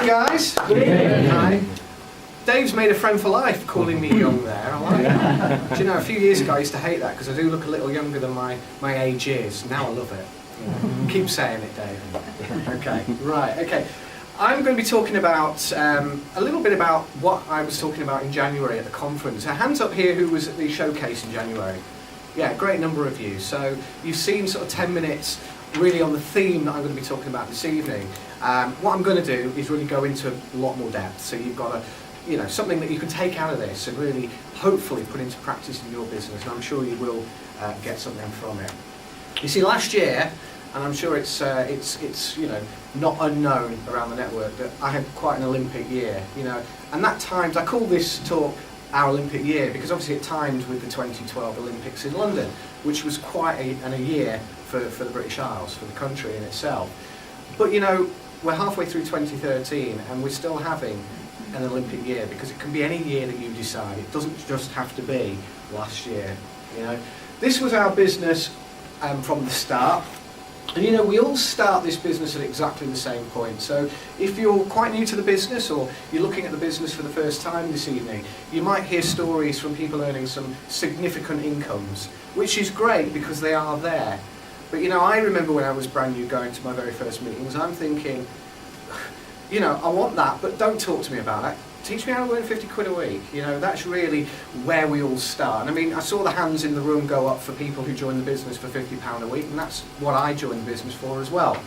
Morning, guys. Hi. Dave's made a friend for life calling me young there. I like that. Do you know, a few years ago I used to hate that because I do look a little younger than my age is. Now I love it. Keep saying it, Dave. Okay, right, okay. I'm going to be talking about a little bit about what I was talking about in January at the conference. Hands up here who was at the showcase in January. Yeah, great number of you. So you've seen sort of 10 minutes really on the theme that I'm going to be talking about this evening. What I'm going to do is really go into a lot more depth. So you've got something that you can take out of this and really hopefully put into practice in your business. And I'm sure you will get something from it. You see, last year, and I'm sure it's not unknown around the network that I had quite an Olympic year, and that timed. I call this talk our Olympic year because obviously it timed with the 2012 Olympics in London, which was quite a year for the British Isles, for the country in itself. But we're halfway through 2013 and we're still having an Olympic year because it can be any year that you decide. It doesn't just have to be last year. This was our business from the start. And we all start this business at exactly the same point. So if you're quite new to the business or you're looking at the business for the first time this evening, you might hear stories from people earning some significant incomes, which is great because they are there. But I remember when I was brand new going to my very first meetings, I'm thinking, I want that, but don't talk to me about it. Teach me how to earn 50 quid a week. That's really where we all start. And I mean, I saw the hands in the room go up for people who join the business for £50 a week, and that's what I joined the business for as well.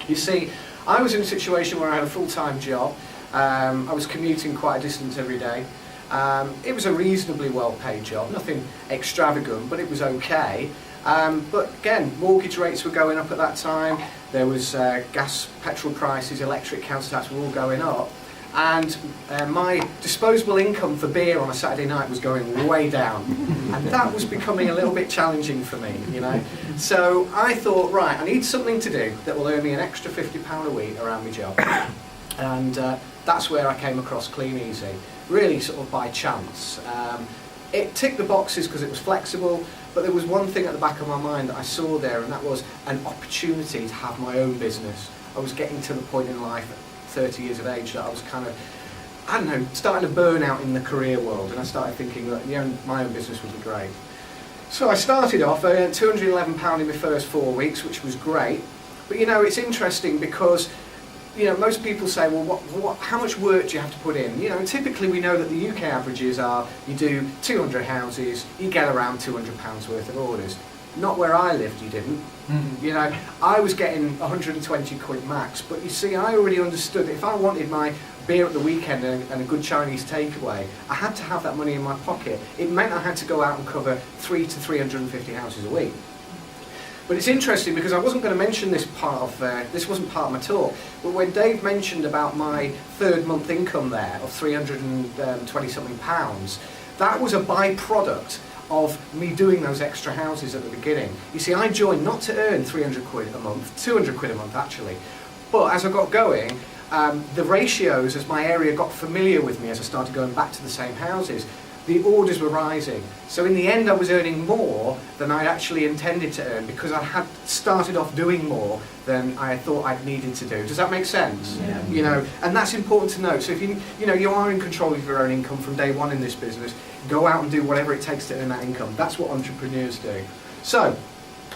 You see, I was in a situation where I had a full-time job. I was commuting quite a distance every day. It was a reasonably well-paid job, nothing extravagant, but it was okay. But again, mortgage rates were going up at that time. There was gas, petrol prices, electric, council tax were all going up. And my disposable income for beer on a Saturday night was going way down. And that was becoming a little bit challenging for me, So I thought, right, I need something to do that will earn me an extra £50 a week around my job. And that's where I came across Clean Easy, really sort of by chance. It ticked the boxes because it was flexible, but there was one thing at the back of my mind that I saw there, and that was an opportunity to have my own business. I was getting to the point in life at 30 years of age that I was kind of, starting to burn out in the career world, and I started thinking that my own business would be great. So I started off, I earned £211 in my first 4 weeks, which was great. But it's interesting because most people say, well, how much work do you have to put in? Typically we know that the UK averages are, you do 200 houses, you get around £200 worth of orders. Not where I lived, you didn't. I was getting 120 quid max, but you see, I already understood that if I wanted my beer at the weekend and a good Chinese takeaway, I had to have that money in my pocket. It meant I had to go out and cover 3 to 350 houses a week. But it's interesting because I wasn't going to mention this this wasn't part of my talk, but when Dave mentioned about my third month income there of 320 something pounds, that was a byproduct of me doing those extra houses at the beginning. You see, I joined not to earn 300 quid a month, 200 quid a month actually, but as I got going, the ratios, as my area got familiar with me, as I started going back to the same houses, the orders were rising. So in the end I was earning more than I actually intended to earn because I had started off doing more than I thought I'd needed to do. Does that make sense? Yeah. And that's important to note. So if you are in control of your own income from day one in this business, go out and do whatever it takes to earn that income. That's what entrepreneurs do. So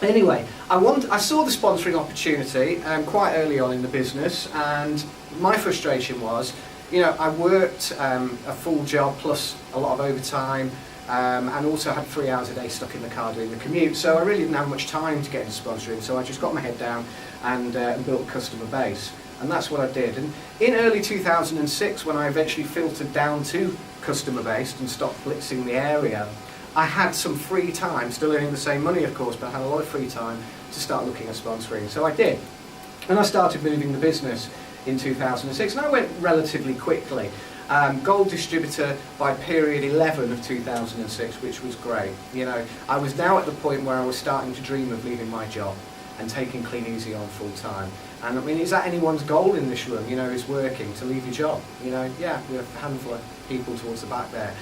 anyway, I saw the sponsoring opportunity quite early on in the business, and my frustration was, I worked a full job plus a lot of overtime, and also had 3 hours a day stuck in the car doing the commute, so I really didn't have much time to get into sponsoring, so I just got my head down and built a customer base, and that's what I did. And in early 2006, when I eventually filtered down to customer base and stopped blitzing the area, I had some free time, still earning the same money of course, but I had a lot of free time to start looking at sponsoring, so I did. And I started moving the business in 2006, and I went relatively quickly. Gold distributor by period 11 of 2006, which was great. I was now at the point where I was starting to dream of leaving my job and taking Clean Easy on full time. And I mean, is that anyone's goal in this room, who's working, to leave your job? Yeah, we have a handful of people towards the back there.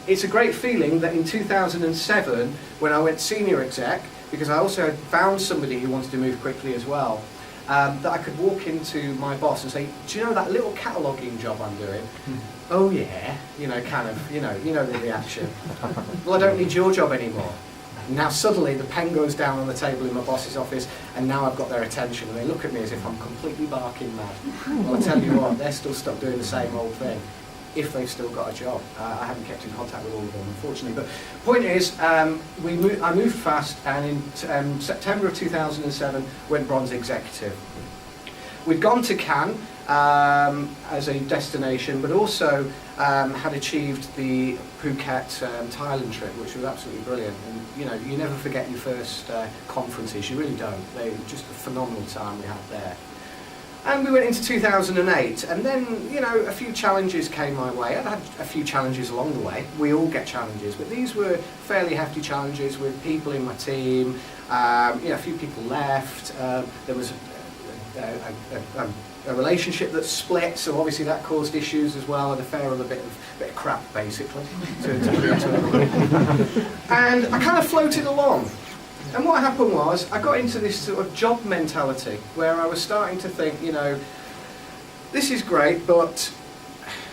It's a great feeling that in 2007, when I went senior exec, because I also found somebody who wanted to move quickly as well, that I could walk into my boss and say, do you know that little cataloguing job I'm doing? Oh yeah, you know, kind of, you know the reaction. Well, I don't need your job anymore. Now suddenly the pen goes down on the table in my boss's office, and now I've got their attention, and they look at me as if I'm completely barking mad. Well, I tell you what, they're still stuck doing the same old thing, if they've still got a job. I haven't kept in contact with all of them, unfortunately. But point is, I moved fast, and in September of 2007 went bronze executive. We'd gone to Cannes as a destination, but also had achieved the Phuket, Thailand trip, which was absolutely brilliant. And you know, you never forget your first conferences. You really don't. They were just a phenomenal time we had there. And we went into 2008, and then, you know, a few challenges came my way. I'd had a few challenges along the way. We all get challenges, but these were fairly hefty challenges with people in my team. You know, a few people left. There was a relationship that split, so obviously that caused issues as well, and a fair other bit of crap, basically, to put it to. And I kind of floated along. And what happened was, I got into this sort of job mentality, where I was starting to think, you know, this is great, but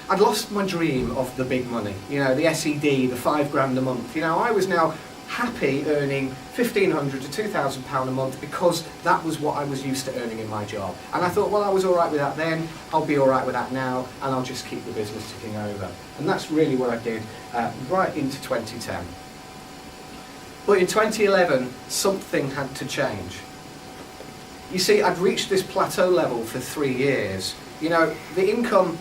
I'd lost my dream of the big money, you know, the SED, the £5 a month. You know, I was now happy earning £1,500 to £2,000 a month, because that was what I was used to earning in my job. And I thought, well, I was all right with that then, I'll be all right with that now, and I'll just keep the business ticking over. And that's really what I did right into 2010. But in 2011, something had to change. You see, I'd reached this plateau level for 3 years. You know, the income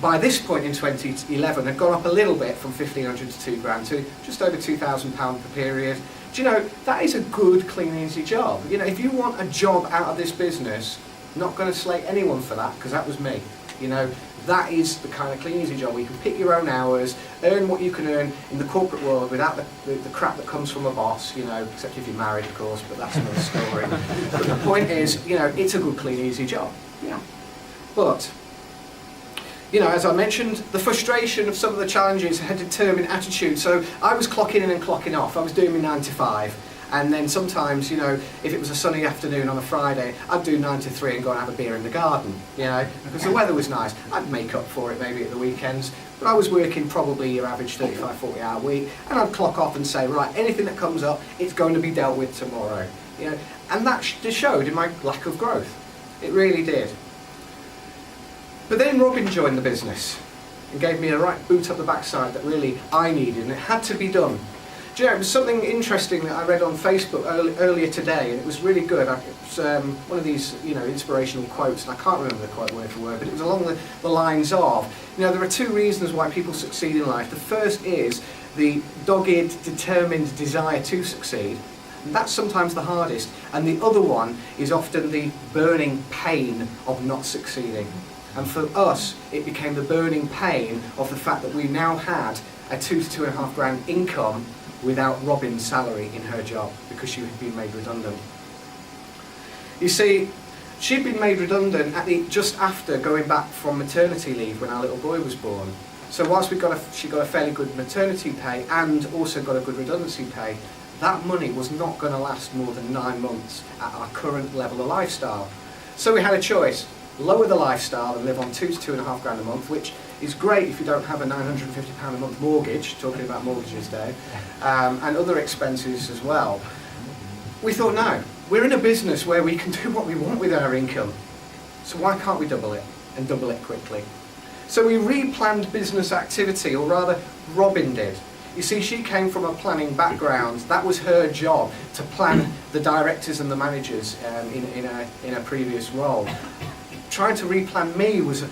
by this point in 2011 had gone up a little bit from £1,500 to £2,000 to just over £2,000 per period. Do you know, that is a good, clean, easy job. You know, if you want a job out of this business, not going to slate anyone for that, because that was me. You know, that is the kind of clean, easy job where you can pick your own hours, earn what you can earn in the corporate world without the crap that comes from a boss, you know, except if you're married, of course, but that's another story. But the point is, you know, it's a good, clean, easy job. Yeah. But, you know, as I mentioned, the frustration of some of the challenges had determined attitude. So I was clocking in and clocking off. I was doing my 9 to 5. And then sometimes, you know, if it was a sunny afternoon on a Friday, I'd do 9 to 3 and go and have a beer in the garden, you know, because the weather was nice. I'd make up for it maybe at the weekends, but I was working probably your average 35, 40 hour week, and I'd clock off and say, right, anything that comes up, it's going to be dealt with tomorrow, you know, and that showed in my lack of growth. It really did. But then Robin joined the business and gave me a right boot up the backside that really I needed, and it had to be done. Do you know, it was something interesting that I read on Facebook earlier today, and it was really good. It was one of these, you know, inspirational quotes, and I can't remember the quote word for word, but it was along the lines of, you know, there are 2 reasons why people succeed in life. The first is the dogged, determined desire to succeed, and that's sometimes the hardest. And the other one is often the burning pain of not succeeding. And for us, it became the burning pain of the fact that we now had a £2,000 to £2,500 income without Robin's salary in her job, because she had been made redundant. You see, she'd been made redundant just after going back from maternity leave when our little boy was born. So whilst she got a fairly good maternity pay and also got a good redundancy pay, that money was not going to last more than 9 months at our current level of lifestyle. So we had a choice: lower the lifestyle and live on £2,000 to £2,500 a month, which is great if you don't have a £950 a month mortgage, talking about mortgages, Dave, and other expenses as well. We thought, no, we're in a business where we can do what we want with our income, so why can't we double it, and double it quickly? So we replanned business activity, or rather, Robin did. You see, she came from a planning background. That was her job, to plan the directors and the managers in a previous role. Trying to replan me was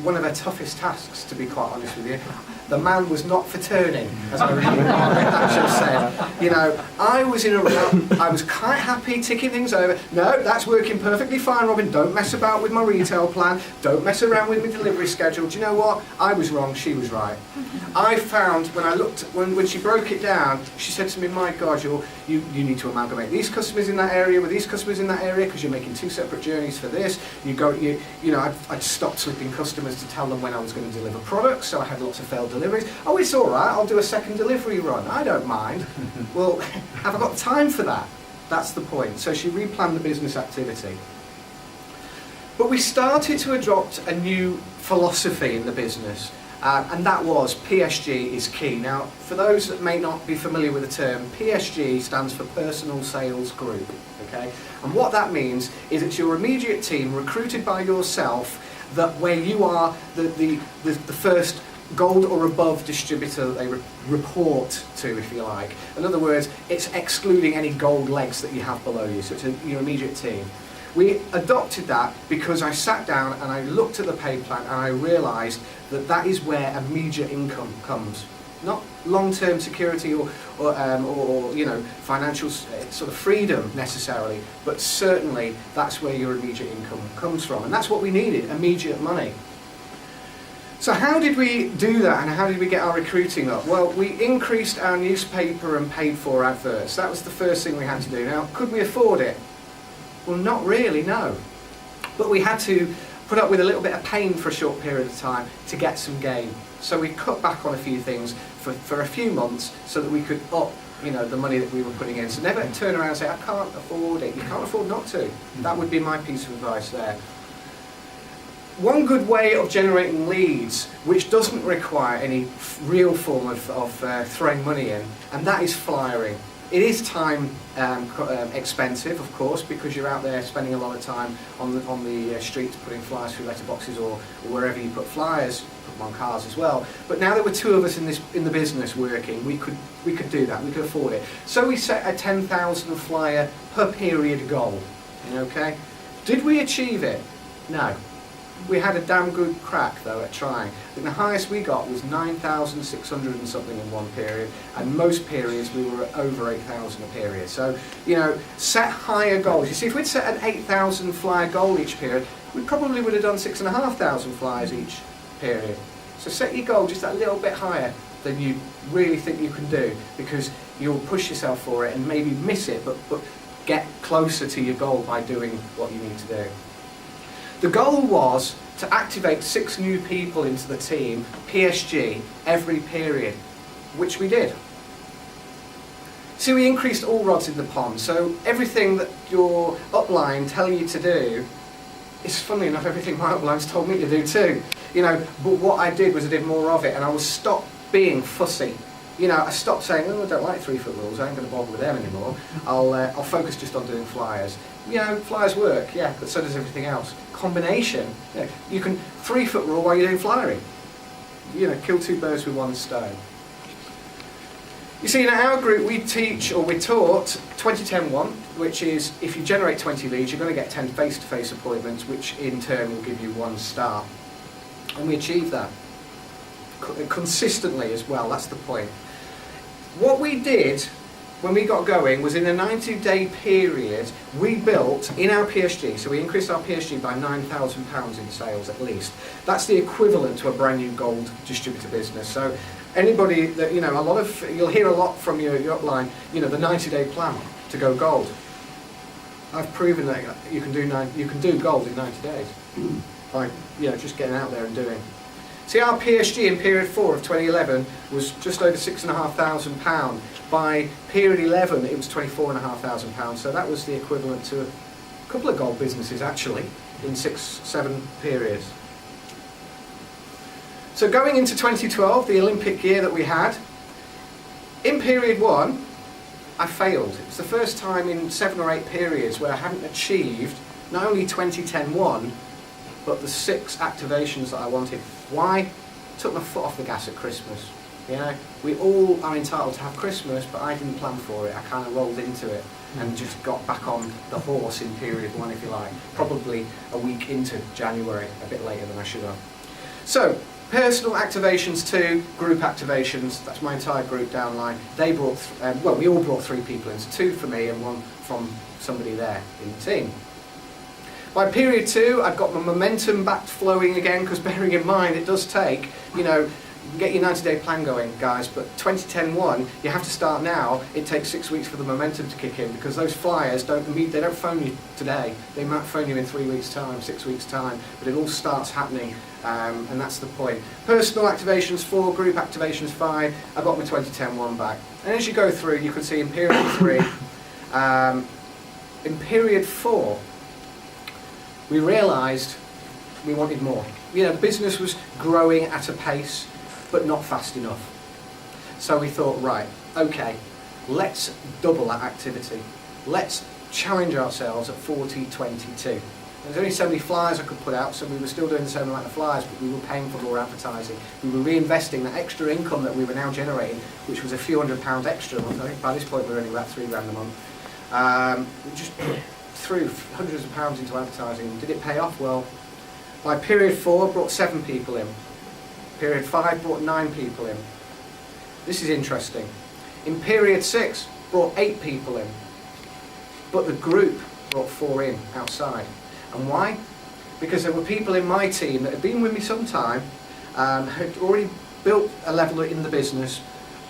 one of her toughest tasks, to be quite honest with you. The man was not for turning, as I remember Margaret Thatcher said. You know, I was in a rut, I was quite happy ticking things over. No, that's working perfectly fine, Robin. Don't mess about with my retail plan. Don't mess around with my delivery schedule. Do you know what? I was wrong, she was right. I found, when she broke it down, she said to me, my God, you need to amalgamate these customers in that area with these customers in that area, because you're making 2 separate journeys for this. You know, I'd stopped slipping customers to tell them when I was going to deliver products, so I had lots of failed deliveries. Oh, it's all right, I'll do a second delivery run. I don't mind. Well, have I got time for that? That's the point. So she replanned the business activity. But we started to adopt a new philosophy in the business, and that was PSG is key. Now, for those that may not be familiar with the term, PSG stands for Personal Sales Group. Okay, and what that means is it's your immediate team recruited by yourself, that where you are the first gold or above distributor that they report to, if you like. In other words, it's excluding any gold legs that you have below you, so it's your immediate team. We adopted that because I sat down and I looked at the pay plan and I realised that that is where immediate income comes. Not long-term security or you know, financial sort of freedom necessarily, but certainly that's where your immediate income comes from. And that's what we needed, immediate money. So how did we do that, and how did we get our recruiting up? Well, we increased our newspaper and paid for adverts. That was the first thing we had to do. Now, could we afford it? Well, not really, no. But we had to put up with a little bit of pain for a short period of time to get some gain. So we cut back on a few things for a few months so that we could up, you know, the money that we were putting in. So never turn around and say, I can't afford it. You can't afford not to. That would be my piece of advice there. One good way of generating leads, which doesn't require any real form of throwing money in, and that is flyering. It is time expensive, of course, because you're out there spending a lot of time on the streets putting flyers through letterboxes or wherever you put flyers, put them on cars as well. But now there were two of us in the business working, we could do that, we could afford it. So we set a 10,000 flyer per period goal. Okay, did we achieve it? No. We had a damn good crack though at trying. And the highest we got was 9,600 and something in one period, and most periods we were at over 8,000 a period. So, you know, set higher goals. You see, if we'd set an 8,000 flyer goal each period, we probably would have done 6,500 flyers each period. So set your goal just that little bit higher than you really think you can do, because you'll push yourself for it and maybe miss it, but get closer to your goal by doing what you need to do. The goal was to activate 6 new people into the team, PSG, every period, which we did. So we increased all rods in the pond, so everything that your upline tell you to do is, funnily enough, everything my uplines told me to do too. You know, but what I did was I did more of it, and I was stopped being fussy. You know, I stopped saying, oh, I don't like 3-foot rules, I ain't going to bother with them anymore. I'll focus just on doing flyers. You know, flyers work, yeah, but so does everything else. Combination, you can 3-foot rule while you're doing flyering. You know, kill 2 birds with 1 stone. You see, in our group, we taught 20-10-1, which is if you generate 20 leads, you're going to get 10 face-to-face appointments, which in turn will give you 1 star. And we achieved that consistently as well, that's the point. What we did when we got going was in a 90-day period, we built in our PSG, so we increased our PSG by £9,000 in sales at least. That's the equivalent to a brand new gold distributor business. So anybody that, you know, you'll hear a lot from your upline, you know, the 90-day plan to go gold. I've proven that you can do gold in 90 days by, you know, just getting out there and doing. See, our PSG in period 4 of 2011 was just over £6,500. By period 11, it was £24,500. So that was the equivalent to a couple of gold businesses, actually, in 6-7 periods. So going into 2012, the Olympic year that we had, in period 1, I failed. It was the first time in 7 or 8 periods where I hadn't achieved not only 20-10-1, but the 6 activations that I wanted. Why? Took my foot off the gas at Christmas. You know, we all are entitled to have Christmas, but I didn't plan for it. I kind of rolled into it and just got back on the horse in period 1, if you like. Probably a week into January, a bit later than I should have. So, personal activations 2, group activations, that's my entire group downline. They brought, well, we all brought 3 people in, so 2 for me and 1 from somebody there in the team. By period 2, I'd got my momentum back flowing again, because bearing in mind, it does take, you know, get your 90-day plan going, guys, but 20-10-1, you have to start now. It takes 6 weeks for the momentum to kick in, because those flyers they don't phone you today. They might phone you in 3 weeks' time, 6 weeks' time, but it all starts happening, and that's the point. Personal activations 4, group activations 5, I got my 20-10-1 back. And as you go through, you can see in period 3, in period 4, we realised we wanted more. You know, the business was growing at a pace, but not fast enough. So we thought, right, okay, let's double that activity. Let's challenge ourselves at 40-22. There's only so many flyers I could put out, so we were still doing the same amount of flyers, but we were paying for more advertising. We were reinvesting that extra income that we were now generating, which was a few £100 extra a month. I think by this point we were only about £3 a month. We just threw hundreds of pounds into advertising. Did it pay off? Well, by period 4, brought 7 people in. Period 5, brought 9 people in. This is interesting. In period 6, brought 8 people in. But the group brought 4 in outside. And why? Because there were people in my team that had been with me some time, had already built a level in the business,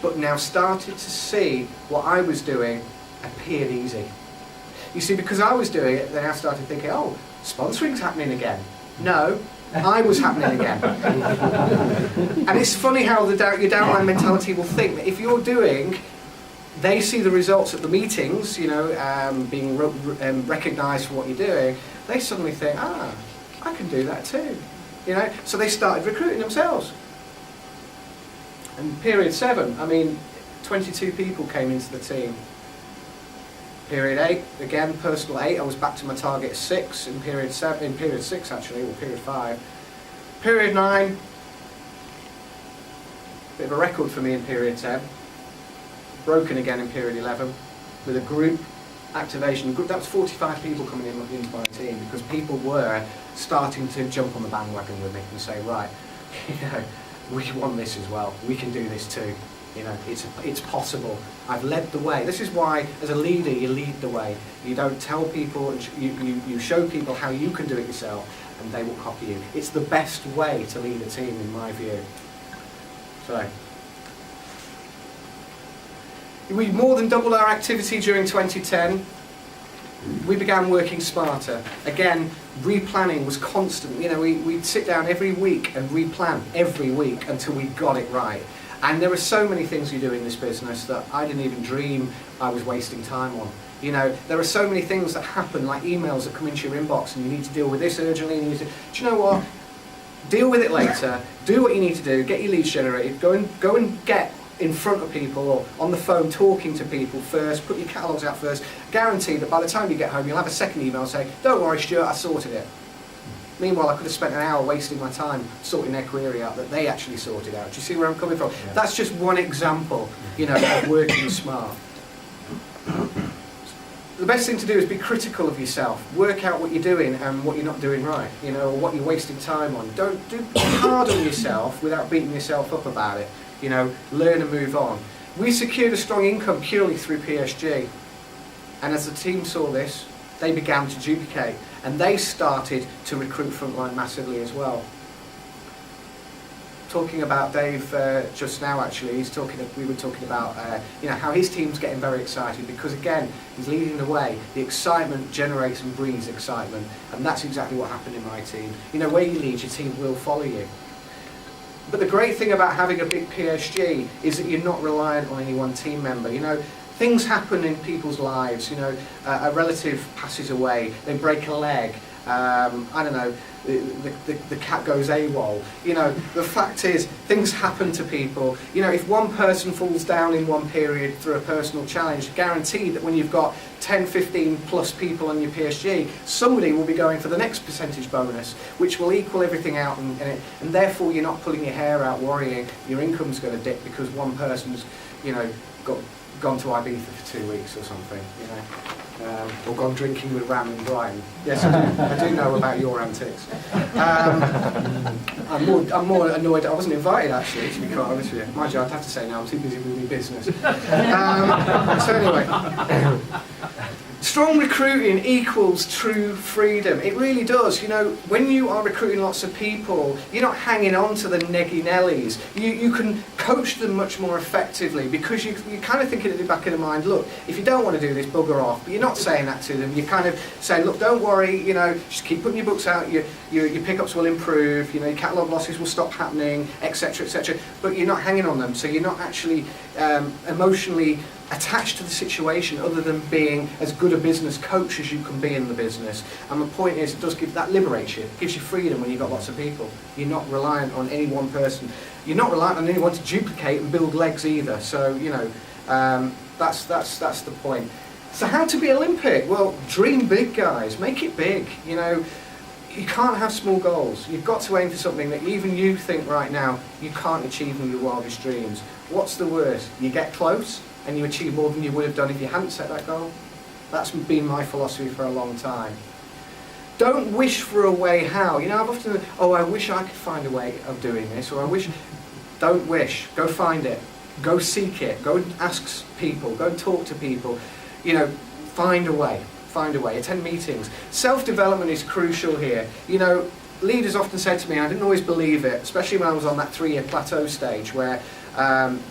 but now started to see what I was doing appeared easy. You see, because I was doing it, they now started thinking, oh, sponsoring's happening again. No, I was happening again. And it's funny how your downline mentality will think that if you're doing, they see the results at the meetings, you know, being recognised for what you're doing, they suddenly think, ah, I can do that too. You know, so they started recruiting themselves. And period 7, I mean, 22 people came into the team. Period 8, again, personal 8, I was back to my target 6 in period 7, in period 6 actually, or period 5. Period 9, bit of a record for me in period 10. Broken again in period 11 with a group activation. That was 45 people coming into my team because people were starting to jump on the bandwagon with me and say, right, you know, we want this as well. We can do this too. You know, it's possible. I've led the way. This is why, as a leader, you lead the way. You don't tell people, you show people how you can do it yourself, and they will copy you. It's the best way to lead a team, in my view. So, we more than doubled our activity during 2010. We began working smarter. Again, replanning was constant. You know, we'd sit down every week and replan every week until we got it right. And there are so many things you do in this business that I didn't even dream I was wasting time on. You know, there are so many things that happen, like emails that come into your inbox and you need to deal with this urgently. Do you know what? Deal with it later. Do what you need to do. Get your leads generated. Go and get in front of people or on the phone talking to people first. Put your catalogues out first. Guarantee that by the time you get home, you'll have a second email saying, don't worry, Stuart, I sorted it. Meanwhile, I could have spent an hour wasting my time sorting their query out that they actually sorted out. Do you see where I'm coming from? Yeah. That's just one example, you know, of working smart. The best thing to do is be critical of yourself. Work out what you're doing and what you're not doing right, you know, or what you're wasting time on. Don't be hard on yourself without beating yourself up about it. You know, learn and move on. We secured a strong income purely through PSG. And as the team saw this, they began to duplicate. And they started to recruit frontline massively as well. Talking about Dave just now, actually, we were talking about you know, how his team's getting very excited because, again, he's leading the way. The excitement generates and breeds excitement, and that's exactly what happened in my team. You know, where you lead, your team will follow you. But the great thing about having a big PSG is that you're not reliant on any one team member. You know, things happen in people's lives. You know, a relative passes away, they break a leg. I don't know, the cat goes AWOL. You know, the fact is, things happen to people. You know, if one person falls down in one period through a personal challenge, guaranteed that when you've got 10, 15 plus people on your PSG, somebody will be going for the next percentage bonus, which will equal everything out, and therefore you're not pulling your hair out worrying your income's going to dip because one person's, you know, gone to Ibiza for 2 weeks or something, you know. Or gone drinking with Ram and Brian. Yes, I do know about your antics. I'm more annoyed. I wasn't invited, actually, to be quite honest with you. Mind you, I'd have to say now I'm too busy with my business. So anyway, strong recruiting equals true freedom. It really does. You know, when you are recruiting lots of people, you're not hanging on to the neggy nellies. You can coach them much more effectively because you're kind of thinking at the back of the mind, look, if you don't want to do this, bugger off. But you're not saying that to them. You're kind of saying, look, don't worry, you know, just keep putting your books out, your pickups will improve, you know, your catalogue losses will stop happening, etc., etc. But you're not hanging on them, so you're not actually emotionally attached to the situation other than being as good a business coach as you can be in the business. And the point is, it does give, that liberates you, it gives you freedom when you've got lots of people. You're not reliant on any one person. You're not reliant on anyone to duplicate and build legs either. So, you know, that's the point. So how to be Olympic? Well, dream big, guys. Make it big. You know, you can't have small goals. You've got to aim for something that even you think right now you can't achieve in your wildest dreams. What's the worst? You get close and you achieve more than you would have done if you hadn't set that goal. That's been my philosophy for a long time. Don't wish for a way how. You know, I've often, oh, I wish I could find a way of doing this, or I wish. Don't wish. Go find it. Go seek it. Go ask people. Go talk to people. You know, find a way. Find a way. Attend meetings. Self-development is crucial here. You know, leaders often said to me, I didn't always believe it, especially when I was on that 3-year plateau stage where,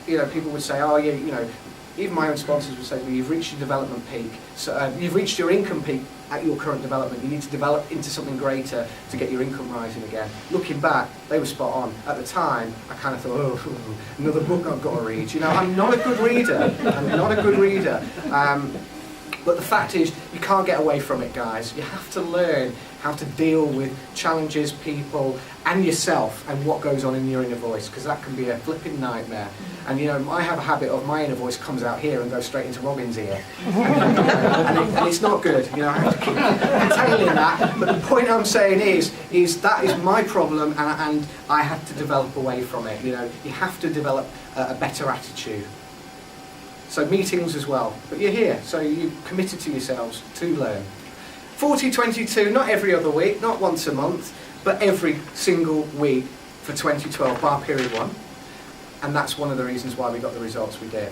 you know, people would say, oh, yeah, you know, even my own sponsors would say, well, you've reached your development peak. So you've reached your income peak at your current development. You need to develop into something greater to get your income rising again. Looking back, they were spot on. At the time, I kind of thought, oh, another book I've got to read. You know, I'm not a good reader. I'm not a good reader. But the fact is, you can't get away from it, guys. You have to learn how to deal with challenges, people, and yourself, and what goes on in your inner voice, because that can be a flipping nightmare. And you know, I have a habit of my inner voice comes out here and goes straight into Robin's ear, and it's not good. You know, I have to keep containing that. But the point I'm saying is that is my problem, and I have to develop away from it. You know, you have to develop a better attitude. So meetings as well, but you're here, so you're committed to yourselves to learn. 40-22, not every other week, not once a month, but every single week for 2012, bar period 1. And that's one of the reasons why we got the results we did.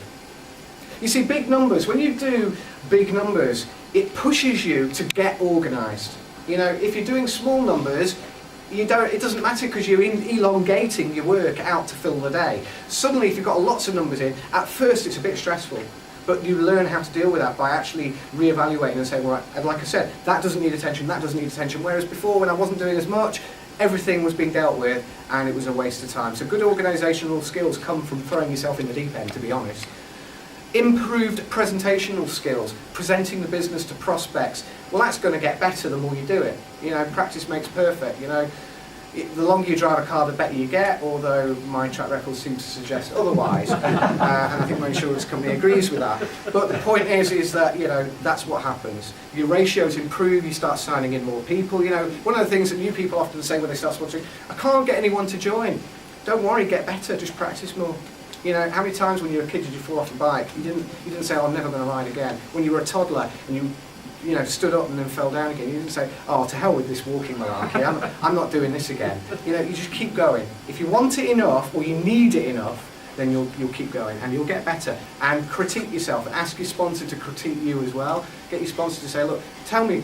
You see, big numbers, when you do big numbers, it pushes you to get organised. You know, if you're doing small numbers, it doesn't matter because you're elongating your work out to fill the day. Suddenly, if you've got lots of numbers in, at first it's a bit stressful, but you learn how to deal with that by actually re-evaluating and saying, well, like I said, that doesn't need attention, that doesn't need attention, whereas before when I wasn't doing as much, everything was being dealt with and it was a waste of time. So good organisational skills come from throwing yourself in the deep end, to be honest. Improved presentational skills, presenting the business to prospects. Well, that's going to get better the more you do it. You know, practice makes perfect. You know, the longer you drive a car, the better you get, although my track record seems to suggest otherwise. And I think my insurance company agrees with that. But the point is that, you know, that's what happens. Your ratios improve, you start signing in more people. You know, one of the things that new people often say when they start sponsoring, I can't get anyone to join. Don't worry, get better, just practice more. You know, how many times when you were a kid did you fall off a bike? You didn't say, oh, I'm never going to ride again. When you were a toddler and you know, stood up and then fell down again, you didn't say, oh, to hell with this walking malarkey, I'm not doing this again. You know, you just keep going. If you want it enough or you need it enough, then you'll keep going and you'll get better. And critique yourself and ask your sponsor to critique you as well. Get your sponsor to say, look, tell me